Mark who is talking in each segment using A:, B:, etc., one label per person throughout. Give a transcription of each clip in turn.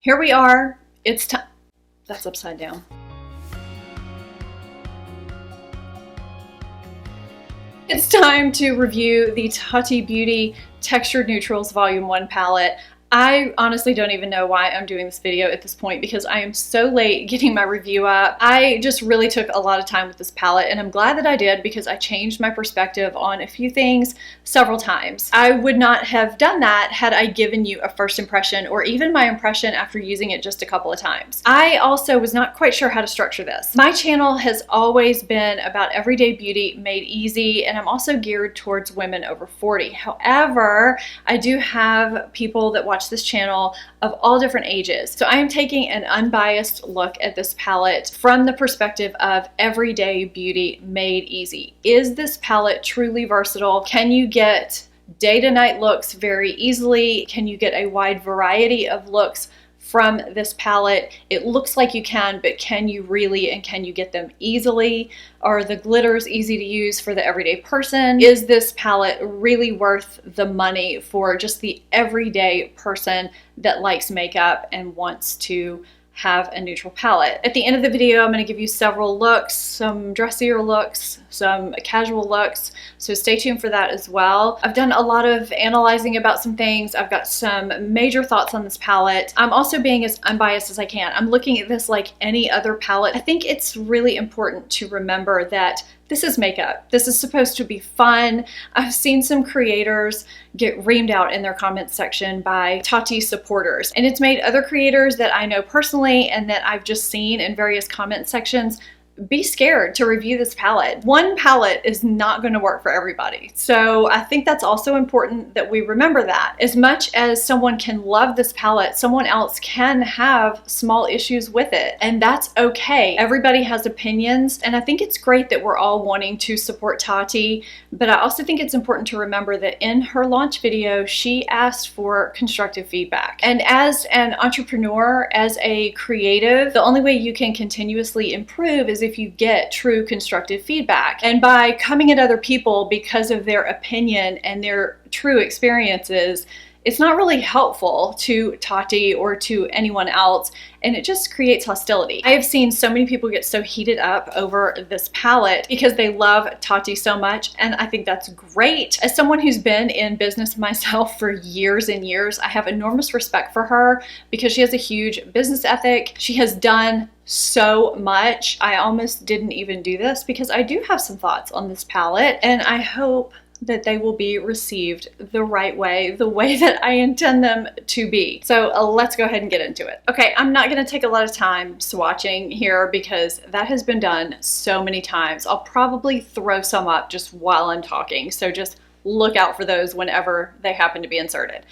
A: Here we are. It's time. That's upside down. It's time to review the Tati Beauty Textured Neutrals Volume 1 palette. I honestly don't even know why I'm doing this video at this point because I am so late getting my review up. I just really took a lot of time with this palette, and I'm glad that I did because I changed my perspective on a few things several times. I would not have done that had I given you a first impression or even my impression after using it just a couple of times. I also was not quite sure how to structure this. My channel has always been about everyday beauty made easy, and I'm also geared towards women over 40. However, I do have people that watch this channel of all different ages. So I am taking an unbiased look at this palette from the perspective of everyday beauty made easy. Is this palette truly versatile? Can you get day to night looks very easily? Can you get a wide variety of looks from this palette? It looks like you can, but can you really, and can you get them easily? Are the glitters easy to use for the everyday person? Is this palette really worth the money for just the everyday person that likes makeup and wants to have a neutral palette? At the end of the video, I'm going to give you several looks, some dressier looks, some casual looks, so stay tuned for that as well. I've done a lot of analyzing about some things. I've got some major thoughts on this palette. I'm also being as unbiased as I can. I'm looking at this like any other palette. I think it's really important to remember that this is makeup. This is supposed to be fun. I've seen some creators get reamed out in their comments section by Tati supporters, and it's made other creators that I know personally and that I've just seen in various comment sections be scared to review this palette. One palette is not going to work for everybody. So I think that's also important that we remember that. As much as someone can love this palette, someone else can have small issues with it, and that's okay. Everybody has opinions, and I think it's great that we're all wanting to support Tati, but I also think it's important to remember that in her launch video, she asked for constructive feedback. And as an entrepreneur, as a creative, the only way you can continuously improve is if you get true constructive feedback. And by coming at other people because of their opinion and their true experiences, it's not really helpful to Tati or to anyone else, and it just creates hostility. I have seen so many people get so heated up over this palette because they love Tati so much, and I think that's great. As someone who's been in business myself for years and years, I have enormous respect for her because she has a huge business ethic. She has done so much. I almost didn't even do this because I do have some thoughts on this palette, and I hope that they will be received the right way, the way that I intend them to be. So let's go ahead and get into it. Okay, I'm not gonna take a lot of time swatching here because that has been done so many times. I'll probably throw some up just while I'm talking, so just look out for those whenever they happen to be inserted.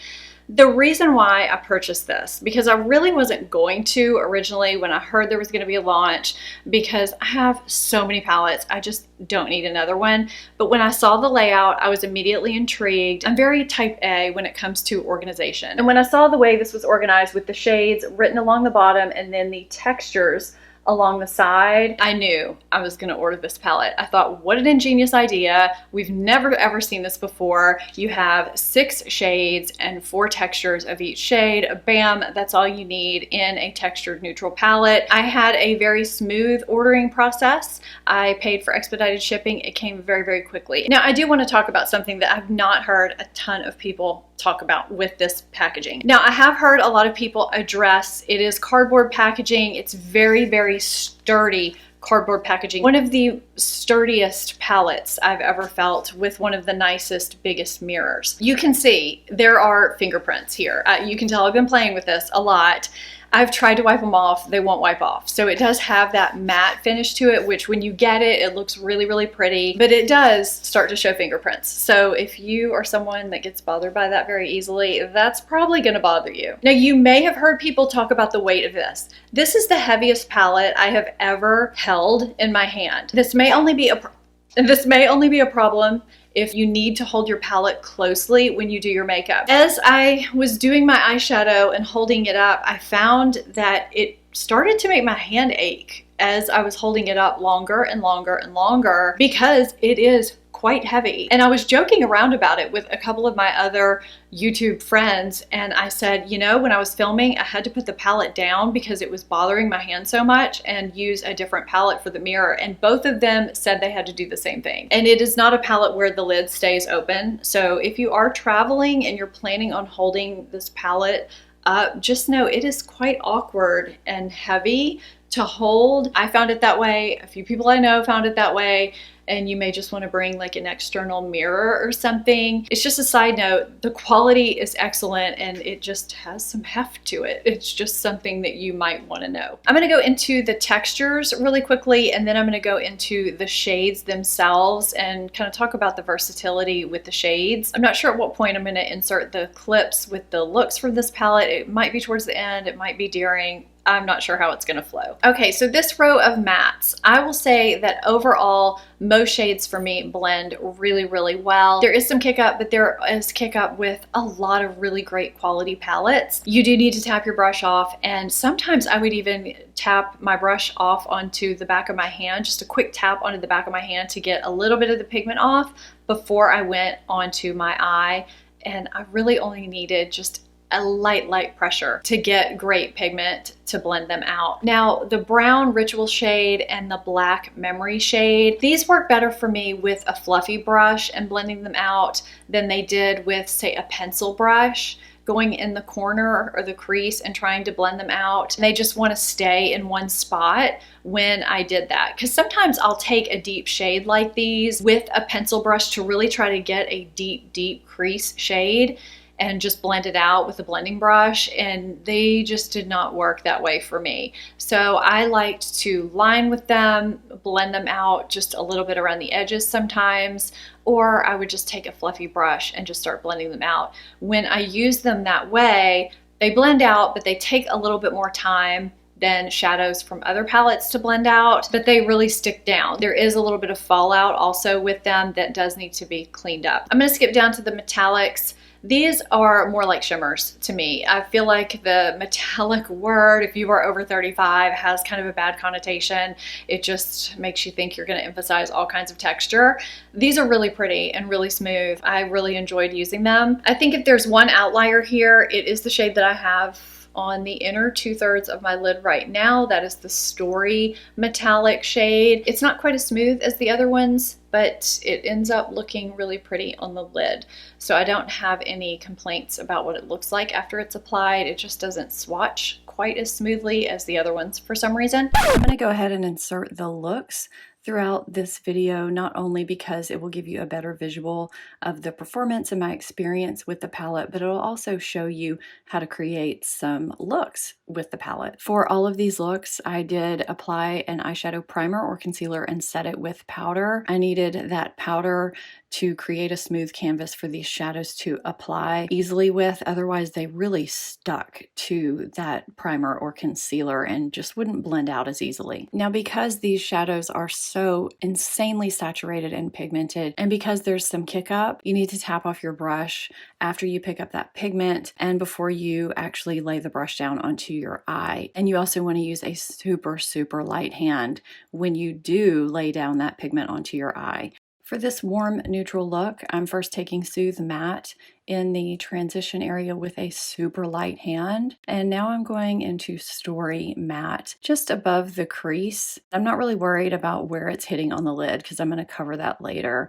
A: The reason why I purchased this, because I really wasn't going to originally when I heard there was going to be a launch, because I have so many palettes, I just don't need another one. But when I saw the layout, I was immediately intrigued. I'm very type A when it comes to organization. And when I saw the way this was organized with the shades written along the bottom and then the textures along the side, I knew I was going to order this palette. I thought, what an ingenious idea. We've never ever seen this before. You have 6 shades and 4 textures of each shade. Bam, that's all you need in a textured neutral palette. I had a very smooth ordering process. I paid for expedited shipping. It came very, very quickly. Now, I do want to talk about something that I've not heard a ton of people talk about with this packaging. Now, I have heard a lot of people address it is cardboard packaging. It's very, very sturdy cardboard packaging. One of the sturdiest palettes I've ever felt with one of the nicest, biggest mirrors. You can see there are fingerprints here. You can tell I've been playing with this a lot. I've tried to wipe them off, they won't wipe off. So it does have that matte finish to it, which when you get it, it looks really, really pretty, but it does start to show fingerprints. So if you are someone that gets bothered by that very easily, that's probably gonna bother you. Now, you may have heard people talk about the weight of this. This is the heaviest palette I have ever held in my hand. This may only be a problem if you need to hold your palette closely when you do your makeup. As I was doing my eyeshadow and holding it up, I found that it started to make my hand ache as I was holding it up longer and longer and longer because it is quite heavy. And I was joking around about it with a couple of my other YouTube friends, and I said, you know, when I was filming, I had to put the palette down because it was bothering my hand so much and use a different palette for the mirror, and both of them said they had to do the same thing. And it is not a palette where the lid stays open, so if you are traveling and you're planning on holding this palette up, just know it is quite awkward and heavy to hold. I found it that way. A few people I know found it that way. And you may just want to bring like an external mirror or something. It's just a side note. The quality is excellent and it just has some heft to it. It's just something that you might want to know. I'm going to go into the textures really quickly, and then I'm going to go into the shades themselves and kind of talk about the versatility with the shades. I'm not sure at what point I'm going to insert the clips with the looks from this palette. It might be towards the end. It might be during. I'm not sure how it's going to flow. Okay, so this row of mattes, I will say that overall, most shades for me blend really, really well. There is some kick up, but there is kick up with a lot of really great quality palettes. You do need to tap your brush off, and sometimes I would even tap my brush off onto the back of my hand, just a quick tap onto the back of my hand to get a little bit of the pigment off before I went onto my eye. And I really only needed just a light pressure to get great pigment to blend them out. Now, the brown ritual shade and the black memory shade, these work better for me with a fluffy brush and blending them out than they did with, say, a pencil brush, going in the corner or the crease and trying to blend them out. And they just want to stay in one spot when I did that. Because sometimes I'll take a deep shade like these with a pencil brush to really try to get a deep crease shade and just blend it out with a blending brush, and they just did not work that way for me. So I liked to line with them, blend them out just a little bit around the edges sometimes, or I would just take a fluffy brush and just start blending them out. When I use them that way, they blend out, but they take a little bit more time than shadows from other palettes to blend out, but they really stick down. There is a little bit of fallout also with them that does need to be cleaned up. I'm gonna skip down to the metallics. These are more like shimmers to me. I feel like the metallic word, if you are over 35, has kind of a bad connotation. It just makes you think you're going to emphasize all kinds of texture. These are really pretty and really smooth. I really enjoyed using them. I think if there's one outlier here, it is the shade that I have on the inner 2/3 of my lid right now. That is the Story metallic shade. It's not quite as smooth as the other ones, but it ends up looking really pretty on the lid. So I don't have any complaints about what it looks like after it's applied. It just doesn't swatch quite as smoothly as the other ones for some reason. I'm gonna go ahead and insert the looks throughout this video, not only because it will give you a better visual of the performance and my experience with the palette, but it will also show you how to create some looks with the palette. For all of these looks, I did apply an eyeshadow primer or concealer and set it with powder. I needed that powder to create a smooth canvas for these shadows to apply easily with. Otherwise, they really stuck to that primer or concealer and just wouldn't blend out as easily. Now, because these shadows are so insanely saturated and pigmented, and because there's some kick up, you need to tap off your brush after you pick up that pigment and before you actually lay the brush down onto your eye. And you also want to use a super light hand when you do lay down that pigment onto your eye. For this warm neutral look, I'm first taking Soothe Matte in the transition area with a super light hand. And now I'm going into Story Matte just above the crease. I'm not really worried about where it's hitting on the lid because I'm going to cover that later.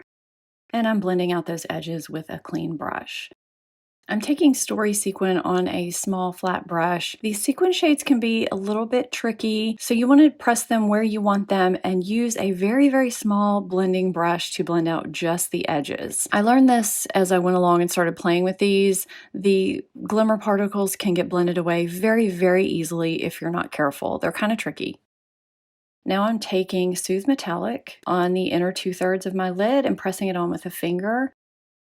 A: And I'm blending out those edges with a clean brush. I'm taking Story Sequin on a small flat brush. These sequin shades can be a little bit tricky, so you want to press them where you want them and use a very small blending brush to blend out just the edges. I learned this as I went along and started playing with these. The glimmer particles can get blended away very easily if you're not careful. They're kind of tricky. Now I'm taking Soothe Metallic on the inner 2/3 of my lid and pressing it on with a finger.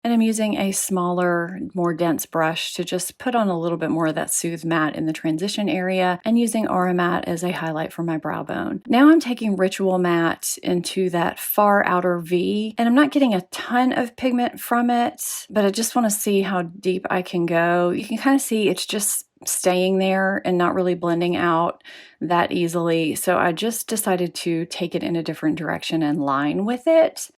A: And I'm using a smaller, more dense brush to just put on a little bit more of that Soothe Matte in the transition area and using Aura Matte as a highlight for my brow bone. Now I'm taking Ritual Matte into that far outer V, and I'm not getting a ton of pigment from it, but I just want to see how deep I can go. You can kind of see it's just staying there and not really blending out that easily. So I just decided to take it in a different direction and line with it.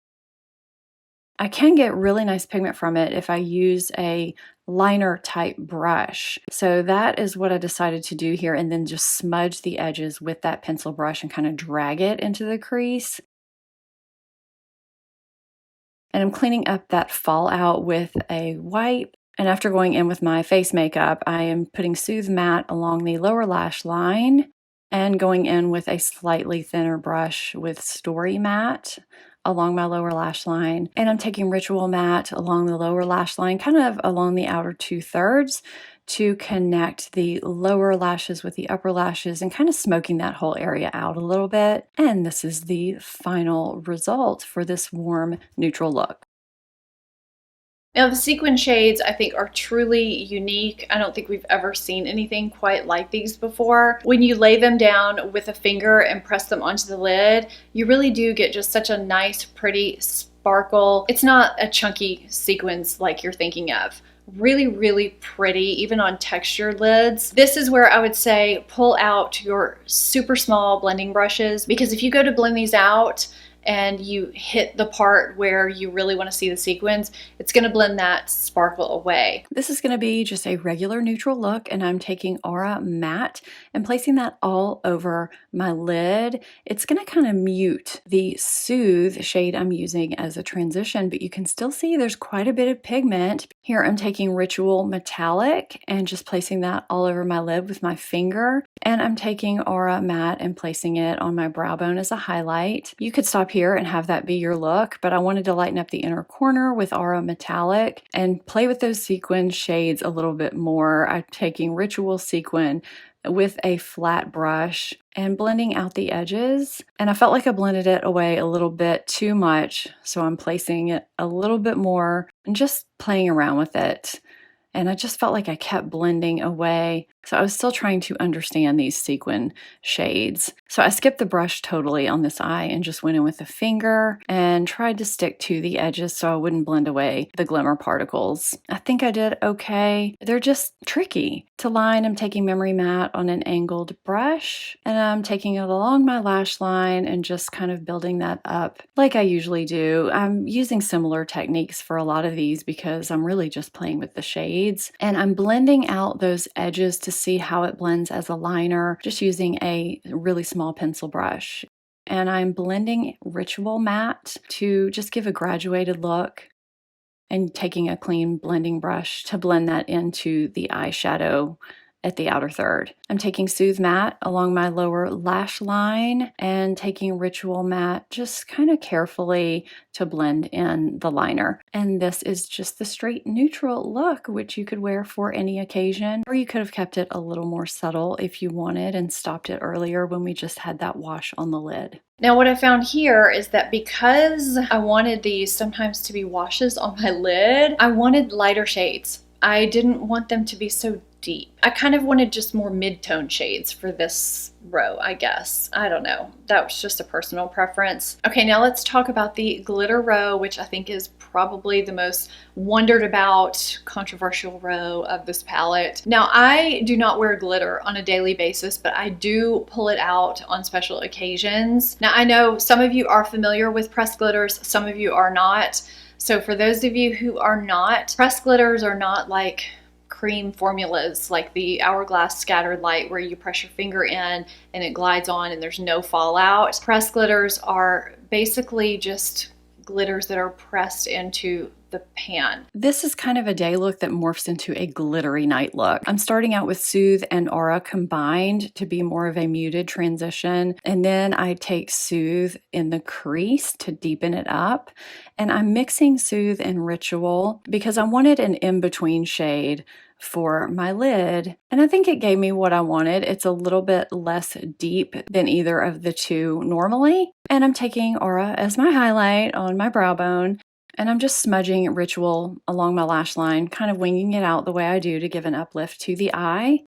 B: I can get really nice pigment from it if I use a liner type brush. So that is what I decided to do here, and then just smudge the edges with that pencil brush and kind of drag it into the crease. And I'm cleaning up that fallout with a wipe. And after going in with my face makeup, I am putting Soothe Matte along the lower lash line and going in with a slightly thinner brush with Story Matte along my lower lash line. And I'm taking Ritual Matte along the lower lash line, kind of along the outer 2/3, to connect the lower lashes with the upper lashes and kind of smoking that whole area out a little bit. And this is the final result for this warm neutral look.
A: Now the sequin shades I think are truly unique. I don't think we've ever seen anything quite like these before. When you lay them down with a finger and press them onto the lid, you really do get just such a nice, pretty sparkle. It's not a chunky sequins like you're thinking of. Really, really pretty, even on textured lids. This is where I would say pull out your super small blending brushes, because if you go to blend these out and you hit the part where you really want to see the sequins, it's going to blend that sparkle away.
B: This is going to be just a regular neutral look, and I'm taking Aura Matte and placing that all over my lid. It's going to kind of mute the Soothe shade I'm using as a transition, but you can still see there's quite a bit of pigment. Here I'm taking Ritual Metallic and just placing that all over my lid with my finger. And I'm taking Aura Matte and placing it on my brow bone as a highlight. You could stop here and have that be your look, but I wanted to lighten up the inner corner with Aura Metallic and play with those sequin shades a little bit more. I'm taking Ritual Sequin with a flat brush and blending out the edges. And I felt like I blended it away a little bit too much, so I'm placing it a little bit more and just playing around with it. And I just felt like I kept blending away. So I was still trying to understand these sequin shades. So I skipped the brush totally on this eye and just went in with a finger and tried to stick to the edges so I wouldn't blend away the glimmer particles. I think I did okay. They're just tricky. To line, I'm taking Memory Matte on an angled brush, and I'm taking it along my lash line and just kind of building that up like I usually do. I'm using similar techniques for a lot of these because I'm really just playing with the shades, and I'm blending out those edges to see how it blends as a liner, just using a really small pencil brush. And I'm blending Ritual Matte to just give a graduated look, and taking a clean blending brush to blend that into the eyeshadow at the outer third. I'm taking Soothe Matte along my lower lash line and taking Ritual Matte just kind of carefully to blend in the liner. And this is just the straight neutral look, which you could wear for any occasion, or you could have kept it a little more subtle if you wanted and stopped it earlier when we just had that wash on the lid.
A: Now what I found here is that because I wanted these sometimes to be washes on my lid, I wanted lighter shades. I didn't want them to be so deep. I kind of wanted just more mid-tone shades for this row, I guess. I don't know. That was just a personal preference. Okay, now let's talk about the glitter row, which I think is probably the most wondered about, controversial row of this palette. Now, I do not wear glitter on a daily basis, but I do pull it out on special occasions. Now, I know some of you are familiar with pressed glitters, some of you are not. So for those of you who are not, pressed glitters are not like cream formulas like the Hourglass Scattered Light where you press your finger in and it glides on and there's no fallout. Pressed glitters are basically just glitters that are pressed into the pan.
B: This is kind of a day look that morphs into a glittery night look. I'm starting out with Soothe and Aura combined to be more of a muted transition, and then I take Soothe in the crease to deepen it up, and I'm mixing Soothe and Ritual because I wanted an in-between shade for my lid, and I think it gave me what I wanted. It's a little bit less deep than either of the two normally, and I'm taking Aura as my highlight on my brow bone, and I'm just smudging Ritual along my lash line, kind of winging it out the way I do to give an uplift to the eye.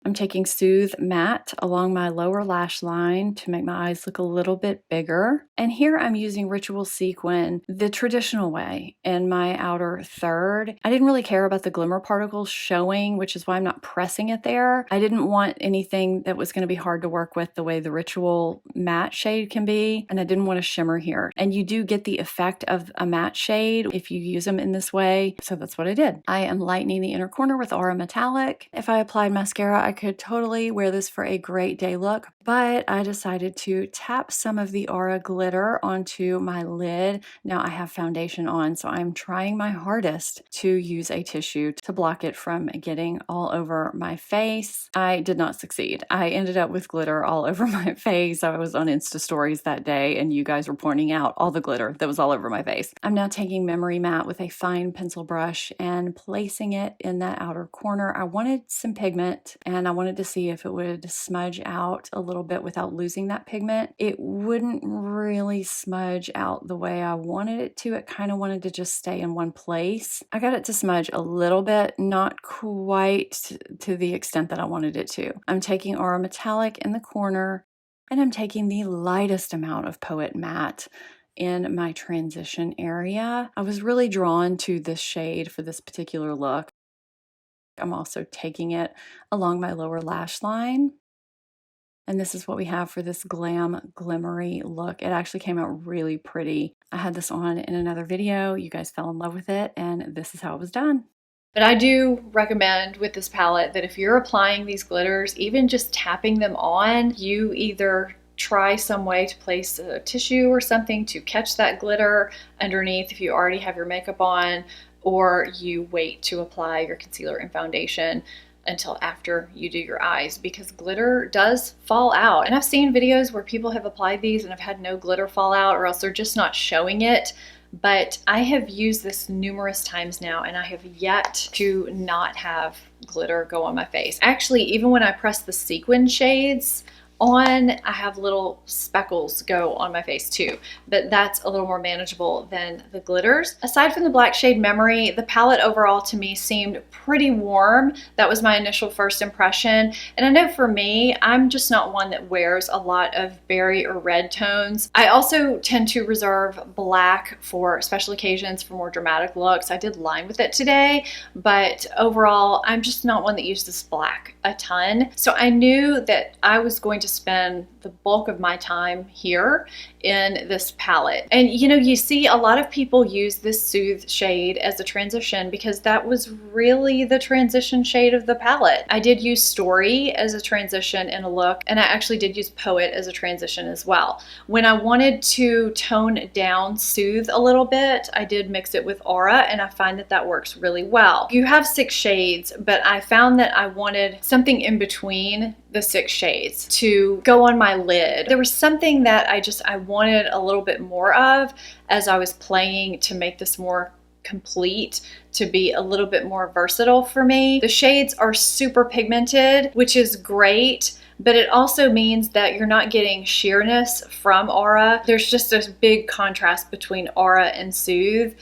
B: I'm taking Soothe Matte along my lower lash line to make my eyes look a little bit bigger. And here I'm using Ritual Sequin the traditional way in my outer third. I didn't really care about the glimmer particles showing, which is why I'm not pressing it there. I didn't want anything that was going to be hard to work with the way the Ritual matte shade can be, and I didn't want to shimmer here. And you do get the effect of a matte shade if you use them in this way, so that's what I did. I am lightening the inner corner with Aura Metallic. If I applied mascara, I could totally wear this for a great day look, but I decided to tap some of the Aura glitter onto my lid. Now I have foundation on, so I'm trying my hardest to use a tissue to block it from getting all over my face. I did not succeed. I ended up with glitter all over my face. I was on Insta stories that day and you guys were pointing out all the glitter that was all over my face. I'm now taking Memory Matte with a fine pencil brush and placing it in that outer corner. I wanted some pigment and I wanted to see if it would smudge out a little bit without losing that pigment. It wouldn't really smudge out the way I wanted it to. It kind of wanted to just stay in one place. I got it to smudge a little bit, not quite to the extent that I wanted it to. I'm taking Aura Metallic in the corner and I'm taking the lightest amount of Poet Matte in my transition area. I was really drawn to this shade for this particular look. I'm also taking it along my lower lash line. And this is what we have for this glam glimmery look. It actually came out really pretty. I had this on in another video. You guys fell in love with it, and this is how it was done.
A: But I do recommend with this palette that if you're applying these glitters, even just tapping them on, you either try some way to place a tissue or something to catch that glitter underneath if you already have your makeup on, or you wait to apply your concealer and foundation until after you do your eyes, because glitter does fall out. And I've seen videos where people have applied these and have had no glitter fall out, or else they're just not showing it. But I have used this numerous times now and I have yet to not have glitter go on my face. Actually, even when I press the sequin shades on, I have little speckles go on my face too, but that's a little more manageable than the glitters. Aside from the black shade Memory, the palette overall to me seemed pretty warm. That was my initial first impression. And I know for me, I'm just not one that wears a lot of berry or red tones. I also tend to reserve black for special occasions, for more dramatic looks. I did line with it today, but overall, I'm just not one that uses black a ton. So I knew that I was going to spend the bulk of my time here in this palette. And you know, you see a lot of people use this Soothe shade as a transition because that was really the transition shade of the palette. I did use Story as a transition in a look, and I actually did use Poet as a transition as well. When I wanted to tone down Soothe a little bit, I did mix it with Aura, and I find that that works really well. You have 6 shades, but I found that I wanted something in between the 6 shades to go on my lid. There was something that I wanted a little bit more of as I was playing to make this more complete, to be a little bit more versatile for me. The shades are super pigmented, which is great, but it also means that you're not getting sheerness from Aura. There's just a big contrast between Aura and Soothe,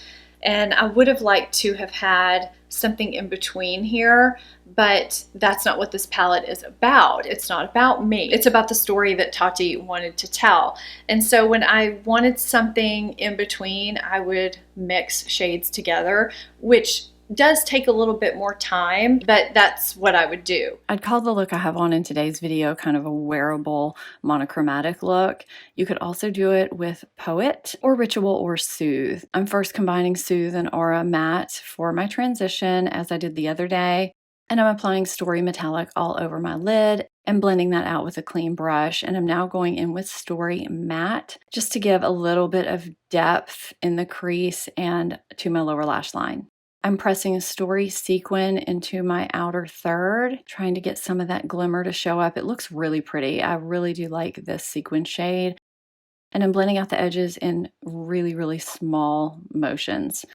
A: and I would have liked to have had something in between here, but that's not what this palette is about. It's not about me. It's about the story that Tati wanted to tell. And so when I wanted something in between, I would mix shades together, which does take a little bit more time, but that's what I would do.
B: I'd call the look I have on in today's video kind of a wearable monochromatic look. You could also do it with Poet or Ritual or Soothe. I'm first combining Soothe and Aura Matte for my transition as I did the other day. And I'm applying Story Metallic all over my lid and blending that out with a clean brush. And I'm now going in with Story Matte just to give a little bit of depth in the crease and to my lower lash line. I'm pressing a Story Sequin into my outer third, trying to get some of that glimmer to show up. It looks really pretty. I really do like this sequin shade. And I'm blending out the edges in really, really small motions.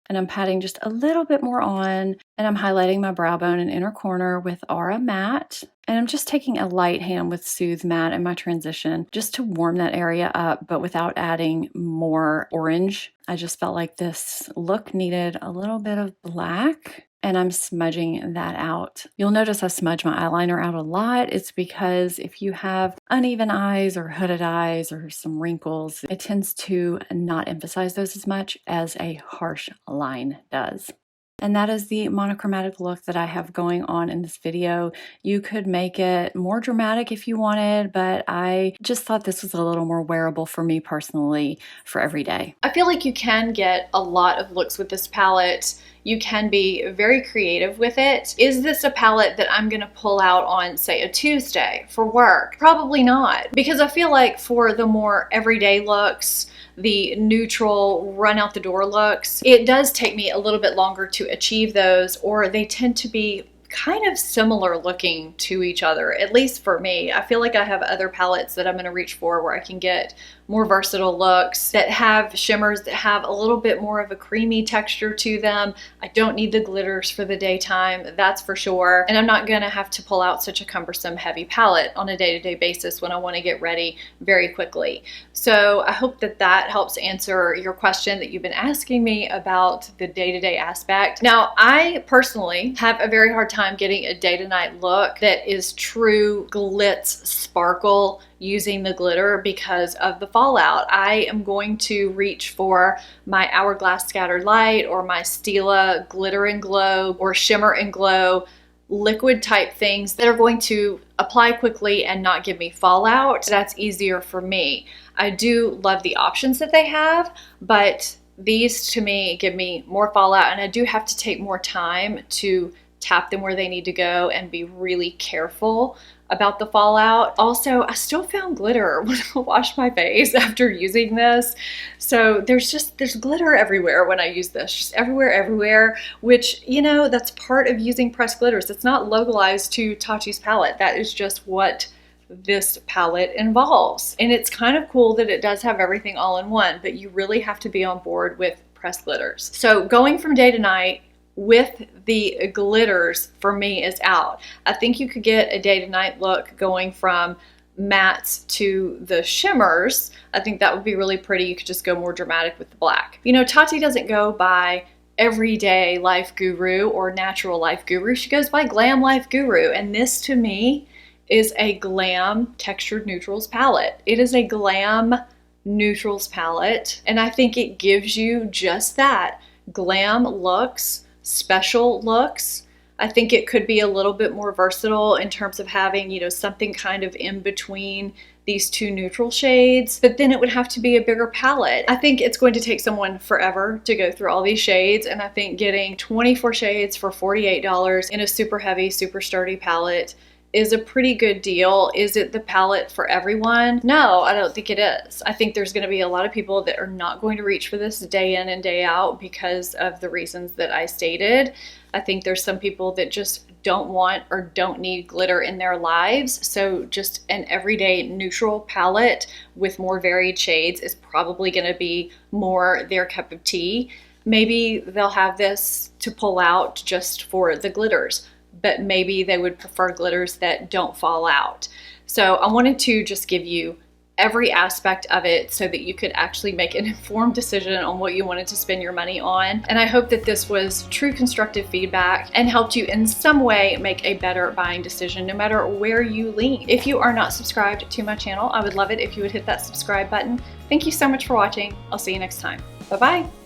B: And I'm patting just a little bit more on, and I'm highlighting my brow bone and inner corner with Aura Matte. And I'm just taking a light hand with Soothe Matte in my transition just to warm that area up, but without adding more orange. I just felt like this look needed a little bit of black. and I'm smudging that out. You'll notice I smudge my eyeliner out a lot. It's because if you have uneven eyes or hooded eyes or some wrinkles, it tends to not emphasize those as much as a harsh line does. And that is the monochromatic look that I have going on in this video. You could make it more dramatic if you wanted, but I just thought this was a little more wearable for me personally for every day.
A: I feel like you can get a lot of looks with this palette. You can be very creative with it. Is this a palette that I'm gonna pull out on, say, a Tuesday for work? Probably not, because I feel like for the more everyday looks, the neutral run out the door looks, it does take me a little bit longer to achieve those, or they tend to be kind of similar looking to each other, at least for me. I feel like I have other palettes that I'm going to reach for where I can get more versatile looks that have shimmers that have a little bit more of a creamy texture to them. I don't need the glitters for the daytime, that's for sure. And I'm not going to have to pull out such a cumbersome heavy palette on a day-to-day basis when I want to get ready very quickly. So I hope that that helps answer your question that you've been asking me about the day-to-day aspect. Now, I personally have a very hard time getting a day-to-night look that is true glitz sparkle using the glitter because of the fallout. I am going to reach for my Hourglass Scattered Light or my Stila Glitter and Glow or Shimmer and Glow liquid type things that are going to apply quickly and not give me fallout. That's easier for me. I do love the options that they have, but these to me give me more fallout, and I do have to take more time to tap them where they need to go and be really careful about the fallout. Also, I still found glitter when I washed my face after using this. So there's glitter everywhere when I use this, just everywhere, which, you know, that's part of using pressed glitters. It's not localized to TATI's palette. That is just what this palette involves. And it's kind of cool that it does have everything all in one, but you really have to be on board with pressed glitters. So going from day to night with the glitters for me is out. I think you could get a day to night look going from mattes to the shimmers. I think that would be really pretty. You could just go more dramatic with the black. You know, Tati doesn't go by Everyday Life Guru or Natural Life Guru. She goes by Glam Life Guru. And this to me is a glam textured neutrals palette. It is a glam neutrals palette. And I think it gives you just that. Glam looks, special looks. I think it could be a little bit more versatile in terms of having, you know, something kind of in between these two neutral shades, but then it would have to be a bigger palette. I think it's going to take someone forever to go through all these shades, and I think getting 24 shades for $48 in a super heavy, super sturdy palette is a pretty good deal. Is it the palette for everyone? No, I don't think it is. I think there's going to be a lot of people that are not going to reach for this day in and day out because of the reasons that I stated. I think there's some people that just don't want or don't need glitter in their lives. So just an everyday neutral palette with more varied shades is probably going to be more their cup of tea. Maybe they'll have this to pull out just for the glitters, but maybe they would prefer glitters that don't fall out. So I wanted to just give you every aspect of it so that you could actually make an informed decision on what you wanted to spend your money on. And I hope that this was true constructive feedback and helped you in some way make a better buying decision no matter where you lean. If you are not subscribed to my channel, I would love it if you would hit that subscribe button. Thank you so much for watching. I'll see you next time. Bye-bye.